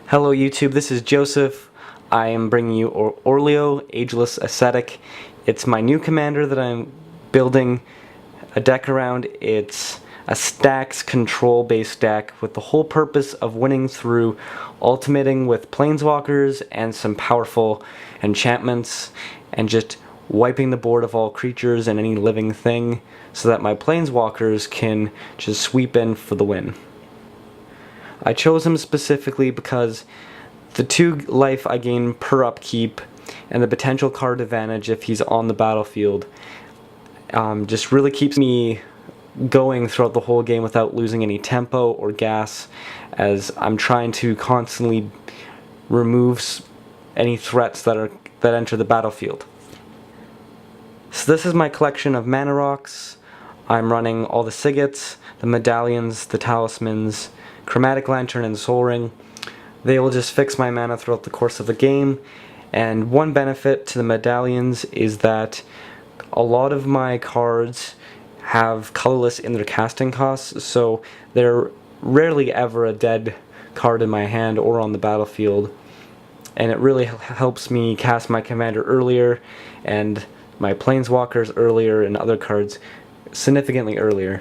Hello YouTube, this is Joseph. I am bringing you Oloro, Ageless Ascetic. It's my new commander that I'm building a deck around. It's a stacks control based deck with the whole purpose of winning through ultimating with planeswalkers and some powerful enchantments and just wiping the board of all creatures and any living thing so that my planeswalkers can just sweep in for the win. I chose him specifically because the 2 life I gain per upkeep and the potential card advantage if he's on the battlefield just really keeps me going throughout the whole game without losing any tempo or gas, as I'm trying to constantly remove any threats that enter the battlefield. So this is my collection of mana rocks. I'm running all the Signets, the medallions, the talismans, Chromatic Lantern, and Soul Ring. They will just fix my mana throughout the course of the game, and one benefit to the medallions is that a lot of my cards have colorless in their casting costs, so they're rarely ever a dead card in my hand or on the battlefield, and it really helps me cast my commander earlier and my planeswalkers earlier and other cards significantly earlier.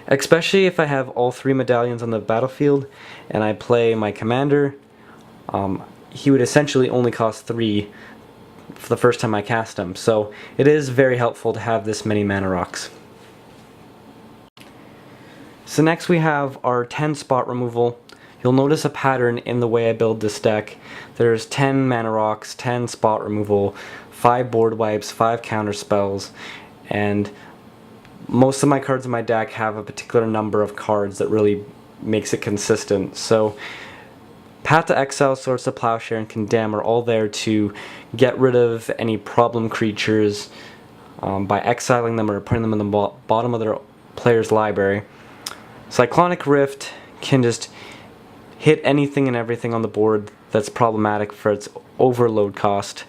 Especially if I have all 3 medallions on the battlefield and I play my commander, he would essentially only cost 3 for the first time I cast him, so it is very helpful to have this many mana rocks. So next we have our 10 spot removal. You'll notice a pattern in the way I build this deck. There's 10 mana rocks, 10 spot removal, 5 board wipes, 5 counter spells, and most of my cards in my deck have a particular number of cards that really makes it consistent. So Path to Exile, Swords to Plowshare, and Condemn are all there to get rid of any problem creatures by exiling them or putting them in the bottom of their player's library. Cyclonic Rift can just hit anything and everything on the board that's problematic for its overload cost.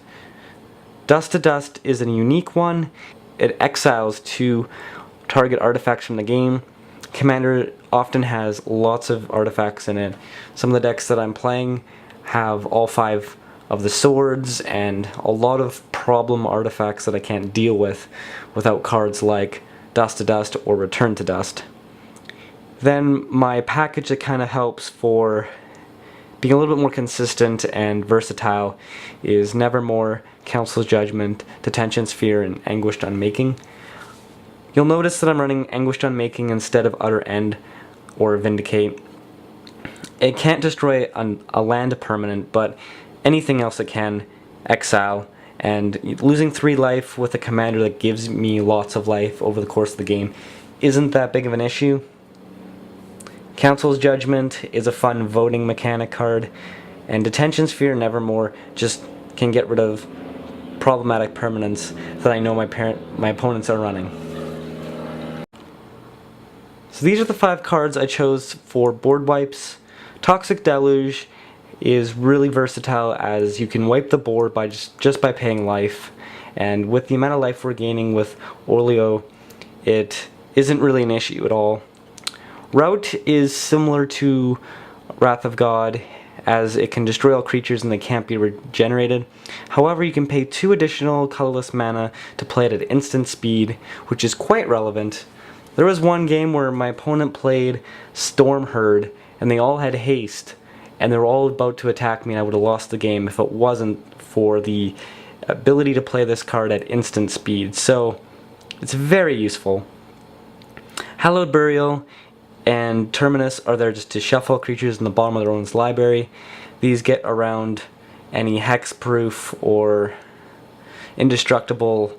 Dust to Dust is a unique one. It exiles 2 target artifacts from the game. Commander often has lots of artifacts in it. Some of the decks that I'm playing have all 5 of the swords and a lot of problem artifacts that I can't deal with without cards like Dust to Dust or Return to Dust. Then my package that kind of helps for being a little bit more consistent and versatile is Nevermore, Council's Judgment, Detention Sphere, and Anguished Unmaking. You'll notice that I'm running Anguished Unmaking instead of Utter End or Vindicate. It can't destroy a land permanent, but anything else it can, Exile, and losing 3 life with a commander that gives me lots of life over the course of the game isn't that big of an issue. Council's Judgment is a fun voting mechanic card, and Detention Sphere and Nevermore just can get rid of problematic permanents that I know my opponents are running. So these are the 5 cards I chose for board wipes. Toxic Deluge is really versatile, as you can wipe the board by just by paying life, and with the amount of life we're gaining with Oloro, it isn't really an issue at all. Rout is similar to Wrath of God, as it can destroy all creatures and they can't be regenerated. However, you can pay 2 additional colorless mana to play it at instant speed, which is quite relevant. There was one game where my opponent played Stormherd and they all had haste and they were all about to attack me, and I would have lost the game if it wasn't for the ability to play this card at instant speed. So it's very useful. Nallowed Burial and Terminus are there just to shuffle creatures in the bottom of their own library. These get around any hexproof or indestructible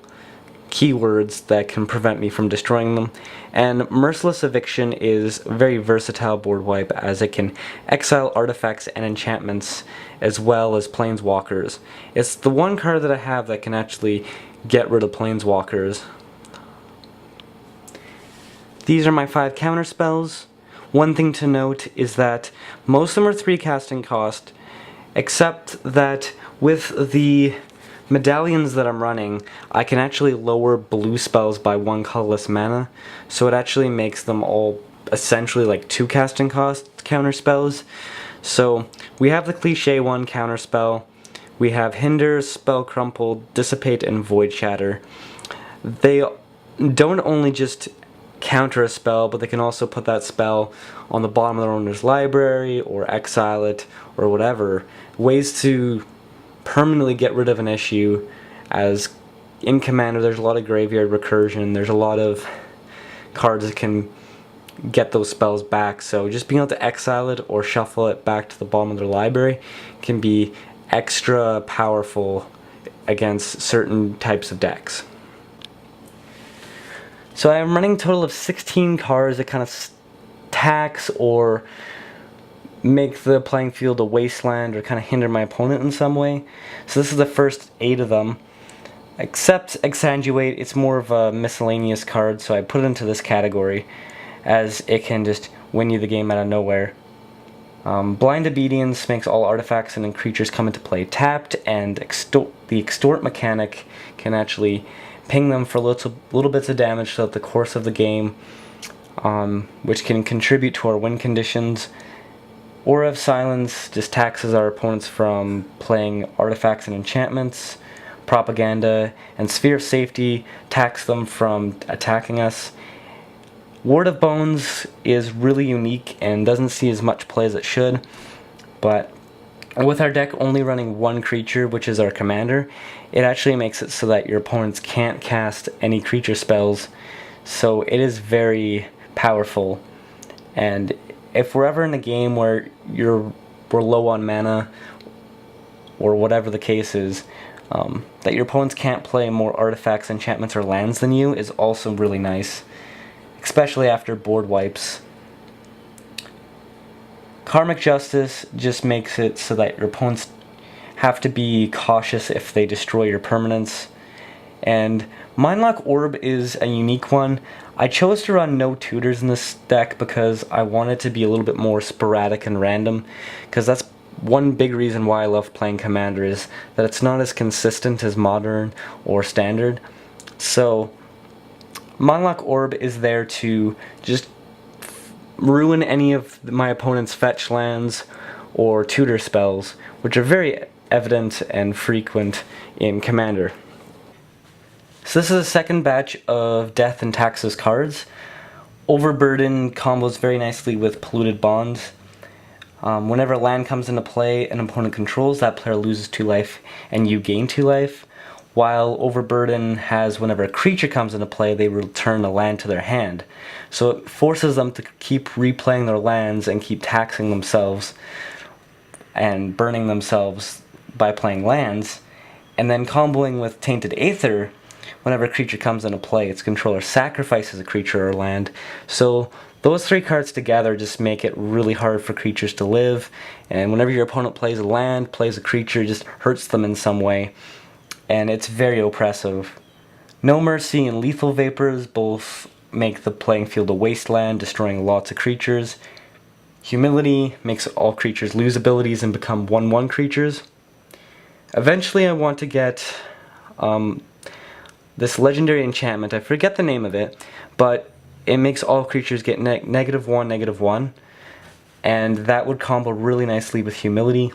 keywords that can prevent me from destroying them. And Merciless Eviction is a very versatile board wipe, as it can exile artifacts and enchantments as well as planeswalkers. It's the one card that I have that can actually get rid of planeswalkers. These are my 5 counter spells. One thing to note is that most of them are 3 casting cost, except that with the medallions that I'm running, I can actually lower blue spells by 1 colorless mana, so it actually makes them all essentially like 2 casting cost counter spells. So we have the cliche one, Counterspell. We have Hinder, Spell Crumple, Dissipate, and Void Shatter. They don't only just counter a spell, but they can also put that spell on the bottom of their owner's library, or exile it, or whatever. Ways to permanently get rid of an issue, as in Commander there's a lot of graveyard recursion, there's a lot of cards that can get those spells back, so just being able to exile it or shuffle it back to the bottom of their library can be extra powerful against certain types of decks. So I'm running a total of 16 cards that kind of tax or make the playing field a wasteland or kind of hinder my opponent in some way. So this is the first 8 of them. Except Exsanguinate, it's more of a miscellaneous card, so I put it into this category, as it can just win you the game out of nowhere. Blind Obedience makes all artifacts and creatures come into play tapped, and the Extort mechanic can actually ping them for little bits of damage throughout the course of the game, which can contribute to our win conditions. Aura of Silence just taxes our opponents from playing artifacts and enchantments. Propaganda and Sphere of Safety tax them from attacking us. Ward of Bones is really unique and doesn't see as much play as it should, but with our deck only running one creature, which is our commander, it actually makes it so that your opponents can't cast any creature spells, so it is very powerful. And if we're ever in a game where we're low on mana, or whatever the case is, that your opponents can't play more artifacts, enchantments, or lands than you is also really nice, especially after board wipes. Karmic Justice just makes it so that your opponents have to be cautious if they destroy your permanents. And Mindlock Orb is a unique one. I chose to run no tutors in this deck because I wanted to be a little bit more sporadic and random, because that's one big reason why I love playing Commander, is that it's not as consistent as Modern or Standard. So Mindlock Orb is there to just ruin any of my opponent's fetch lands or tutor spells, which are very evident and frequent in Commander. So this is the second batch of Death and Taxes cards. Overburden combos very nicely with Polluted Bonds. Whenever a land comes into play an opponent controls, that player loses 2 life and you gain 2 life. While Overburden has whenever a creature comes into play, they return a land to their hand. So it forces them to keep replaying their lands and keep taxing themselves and burning themselves by playing lands. And then comboing with Tainted Aether, whenever a creature comes into play, its controller sacrifices a creature or land. So those 3 cards together just make it really hard for creatures to live, and whenever your opponent plays a land, plays a creature, it just hurts them in some way, and it's very oppressive. No Mercy and Lethal Vapors both make the playing field a wasteland, destroying lots of creatures. Humility makes all creatures lose abilities and become 1/1 creatures. Eventually I want to get this legendary enchantment, I forget the name of it, but it makes all creatures get -1/-1, and that would combo really nicely with Humility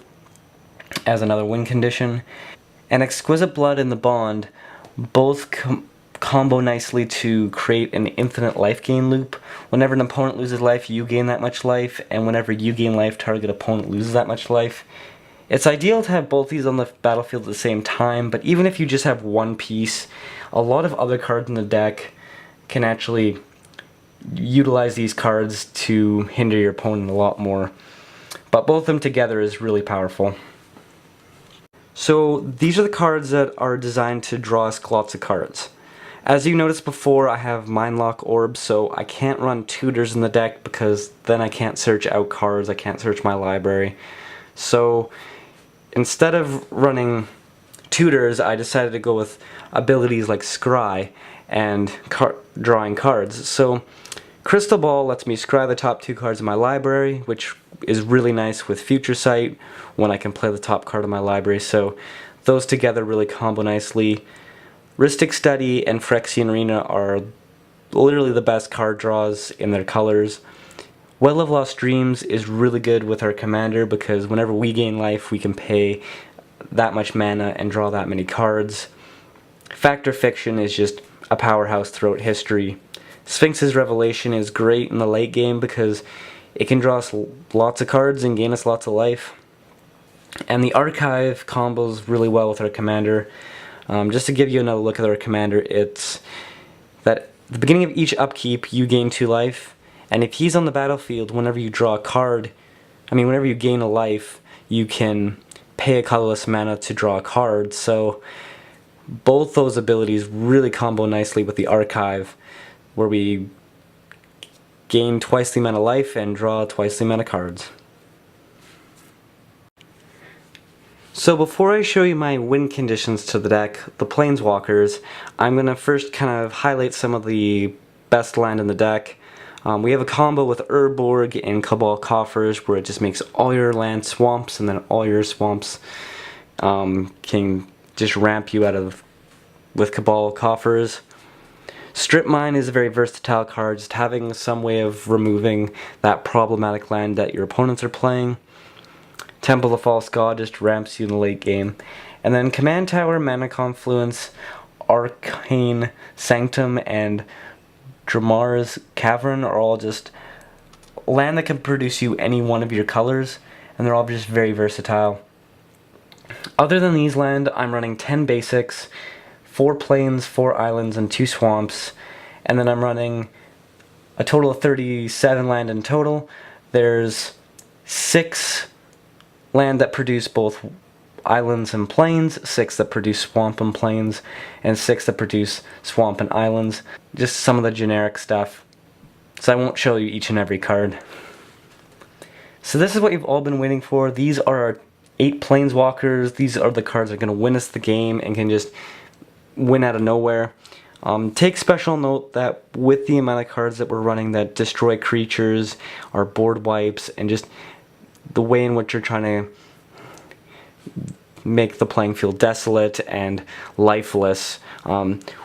as another win condition. And Exquisite Blood and the Bond both combo nicely to create an infinite life gain loop. Whenever an opponent loses life, you gain that much life, and whenever you gain life, target opponent loses that much life. It's ideal to have both these on the battlefield at the same time, but even if you just have one piece, a lot of other cards in the deck can actually utilize these cards to hinder your opponent a lot more. But both of them together is really powerful. So these are the cards that are designed to draw us lots of cards. As you noticed before, I have Mindlock Orb, so I can't run tutors in the deck because then I can't search out cards, I can't search my library. So instead of running tutors, I decided to go with abilities like Scry and drawing cards. So Crystal Ball lets me scry the top 2 cards in my library, which is really nice with Future Sight when I can play the top card of my library, so those together really combo nicely. Rhystic Study and Phyrexian Arena are literally the best card draws in their colors. Well of Lost Dreams is really good with our commander because whenever we gain life, we can pay that much mana and draw that many cards. Fact or Fiction is just a powerhouse throughout history. Sphinx's Revelation is great in the late game because it can draw us lots of cards and gain us lots of life. And the Archive combos really well with our commander. Just to give you another look at our commander, it's that at the beginning of each upkeep you gain 2 life, and if he's on the battlefield, whenever you draw a card, whenever you gain a life, you can pay a colorless mana to draw a card. So both those abilities really combo nicely with the Archive, where we gain twice the amount of life and draw twice the amount of cards. So before I show you my win conditions to the deck, the Planeswalkers, I'm going to first kind of highlight some of the best land in the deck. We have a combo with Urborg and Cabal Coffers where it just makes all your land swamps, and then all your swamps can just ramp you out of with Cabal Coffers. Strip Mine is a very versatile card, just having some way of removing that problematic land that your opponents are playing. Temple of False God just ramps you in the late game. And then Command Tower, Mana Confluence, Arcane Sanctum, and Dramar's Cavern are all just land that can produce you any one of your colors, and they're all just very versatile. Other than these land, I'm running 10 basics, 4 plains, 4 islands, and 2 swamps, and then I'm running a total of 37 land in total. There's 6 land that produce both islands and plains, 6 that produce swamp and plains, and 6 that produce swamp and islands. Just some of the generic stuff. So I won't show you each and every card. So this is what you've all been waiting for. These are our 8 Planeswalkers. These are the cards that are going to win us the game and can just win out of nowhere. Take special note that with the amount of cards that we're running that destroy creatures, our board wipes, and just the way in which you're trying to make the playing field desolate and lifeless,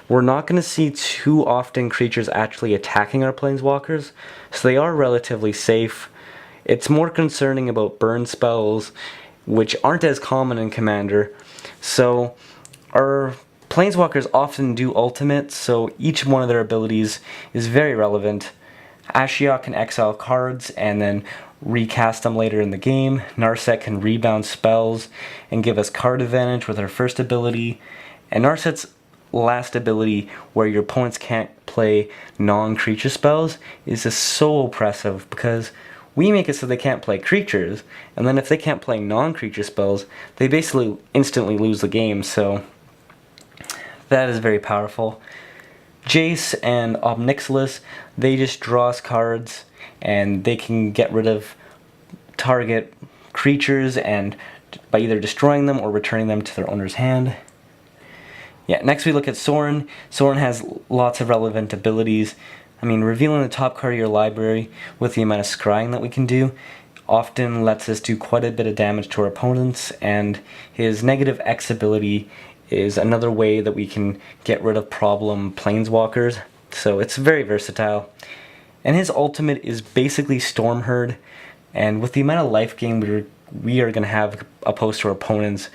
we're not going to see too often creatures actually attacking our Planeswalkers, so they are relatively safe. It's more concerning about burn spells, which aren't as common in Commander. So our Planeswalkers often do ultimates, so each one of their abilities is very relevant. Ashiok can exile cards and then recast them later in the game. Narset can rebound spells and give us card advantage with her first ability. And Narset's last ability, where your opponents can't play non-creature spells, is just so oppressive because we make it so they can't play creatures, and then if they can't play non-creature spells, they basically instantly lose the game, so that is very powerful. Jace and Obnixilis, they just draw us cards, and they can get rid of target creatures and by either destroying them or returning them to their owner's hand. Yeah, next we look at Sorin. Sorin has lots of relevant abilities. Revealing the top card of your library with the amount of scrying that we can do often lets us do quite a bit of damage to our opponents, and his negative X ability is another way that we can get rid of problem Planeswalkers, so it's very versatile. And his ultimate is basically Stormherd, and with the amount of life gain we are going to have opposed to our opponents,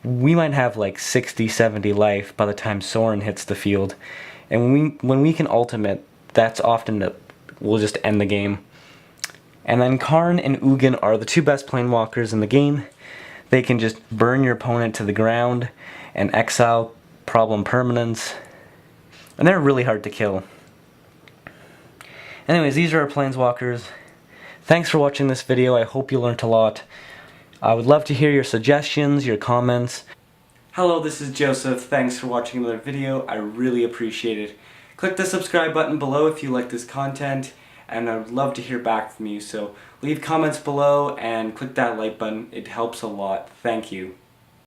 we might have like 60-70 life by the time Sorin hits the field. And when we can ultimate, that's often that we'll just end the game. And then Karn and Ugin are the 2 best Planewalkers in the game. They can just burn your opponent to the ground and exile problem permanents, and they're really hard to kill. Anyways, these are our Planeswalkers. Thanks for watching this video. I hope you learned a lot. I would love to hear your suggestions, your comments. Hello, this is Joseph. Thanks for watching another video. I really appreciate it. Click the subscribe button below if you like this content, and I would love to hear back from you. So leave comments below and click that like button. It helps a lot. Thank you.